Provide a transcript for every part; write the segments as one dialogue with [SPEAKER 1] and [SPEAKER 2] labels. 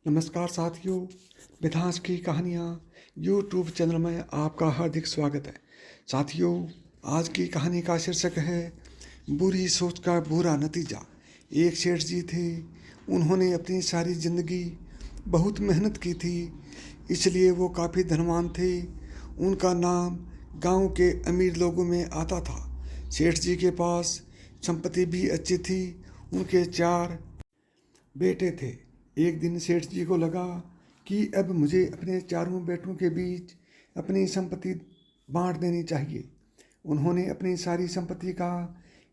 [SPEAKER 1] नमस्कार साथियों, मिथास की कहानियाँ यूट्यूब चैनल में आपका हार्दिक स्वागत है। साथियों, आज की कहानी का शीर्षक है बुरी सोच का बुरा नतीजा। एक सेठ जी थे। उन्होंने अपनी सारी ज़िंदगी बहुत मेहनत की थी, इसलिए वो काफ़ी धनवान थे। उनका नाम गांव के अमीर लोगों में आता था। सेठ जी के पास संपत्ति भी अच्छी थी। उनके 4 बेटे थे। एक दिन सेठ जी को लगा कि अब मुझे अपने चारों बेटों के बीच अपनी संपत्ति बांट देनी चाहिए। उन्होंने अपनी सारी संपत्ति का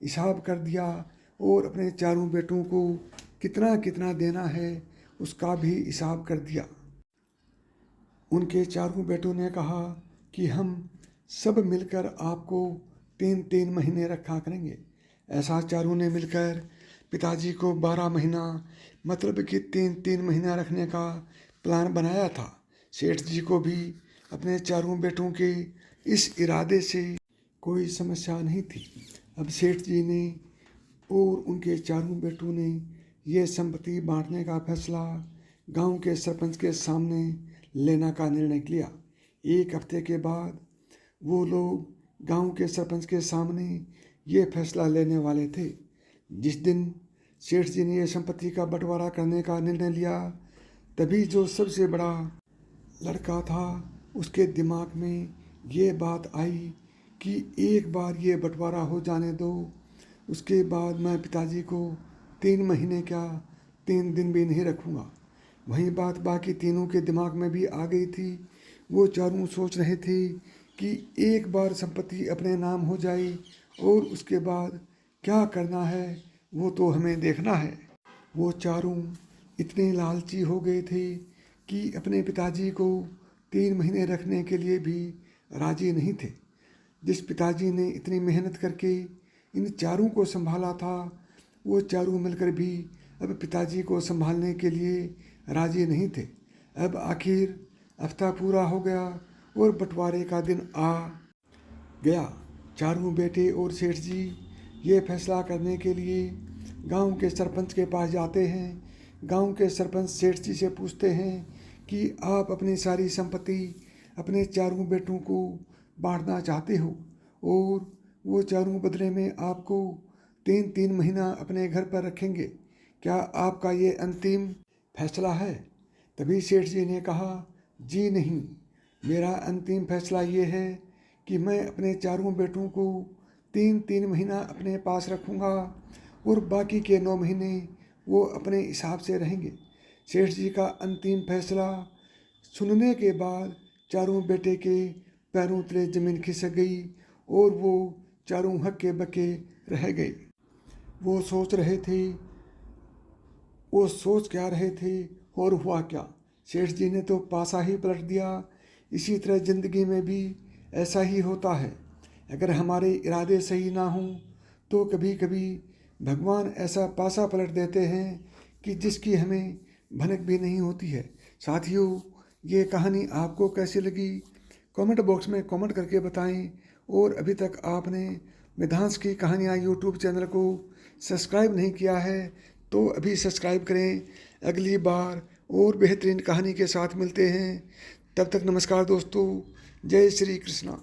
[SPEAKER 1] हिसाब कर दिया और अपने चारों बेटों को कितना कितना देना है उसका भी हिसाब कर दिया। उनके चारों बेटों ने कहा कि हम सब मिलकर आपको 3-3 महीने रखा करेंगे। ऐसा चारों ने मिलकर पिताजी को 12 महीना मतलब कि 3-3 महीना रखने का प्लान बनाया था। सेठ जी को भी अपने चारों बेटों के इस इरादे से कोई समस्या नहीं थी। अब सेठ जी ने और उनके चारों बेटों ने यह संपत्ति बांटने का फैसला गांव के सरपंच के सामने लेना का निर्णय लिया। एक हफ्ते के बाद वो लोग गांव के सरपंच के सामने ये फैसला लेने वाले थे। जिस दिन सेठ जी ने यह संपत्ति का बंटवारा करने का निर्णय लिया, तभी जो सबसे बड़ा लड़का था उसके दिमाग में ये बात आई कि एक बार ये बंटवारा हो जाने दो, उसके बाद मैं पिताजी को 3 महीने क्या 3 दिन भी नहीं रखूँगा। वही बात बाकी तीनों के दिमाग में भी आ गई थी। वो चारों सोच रहे थे कि एक बार संपत्ति अपने नाम हो जाए और उसके बाद क्या करना है वो तो हमें देखना है। वो चारों इतने लालची हो गए थे कि अपने पिताजी को 3 महीने रखने के लिए भी राजी नहीं थे। जिस पिताजी ने इतनी मेहनत करके इन चारों को संभाला था, वो चारों मिलकर भी अब पिताजी को संभालने के लिए राजी नहीं थे। अब आखिर हफ्ता पूरा हो गया और बंटवारे का दिन आ गया। चारों बेटे और सेठ जी ये फैसला करने के लिए गांव के सरपंच के पास जाते हैं। गांव के सरपंच सेठ जी से पूछते हैं कि आप अपनी सारी संपत्ति अपने चारों बेटों को बांटना चाहते हो और वो चारों बदले में आपको 3-3 महीना अपने घर पर रखेंगे। क्या आपका ये अंतिम फैसला है? तभी सेठ जी ने कहा, जी नहीं, मेरा अंतिम फैसला ये है कि मैं अपने चारों बेटों को 3-3 महीना अपने पास रखूँगा और बाकी के 9 महीने वो अपने हिसाब से रहेंगे। सेठ जी का अंतिम फैसला सुनने के बाद चारों बेटे के पैरों तले जमीन खिसक गई और वो चारों हक्के बक्के रह गए। वो सोच क्या रहे थे और हुआ क्या। सेठ जी ने तो पासा ही पलट दिया। इसी तरह ज़िंदगी में भी ऐसा ही होता है। अगर हमारे इरादे सही ना हों तो कभी कभी भगवान ऐसा पासा पलट देते हैं कि जिसकी हमें भनक भी नहीं होती है। साथियों, ये कहानी आपको कैसी लगी कमेंट बॉक्स में कमेंट करके बताएं। और अभी तक आपने मिथास की कहानियाँ यूट्यूब चैनल को सब्सक्राइब नहीं किया है तो अभी सब्सक्राइब करें। अगली बार और बेहतरीन कहानी के साथ मिलते हैं। तब तक नमस्कार दोस्तों। जय श्री कृष्णा।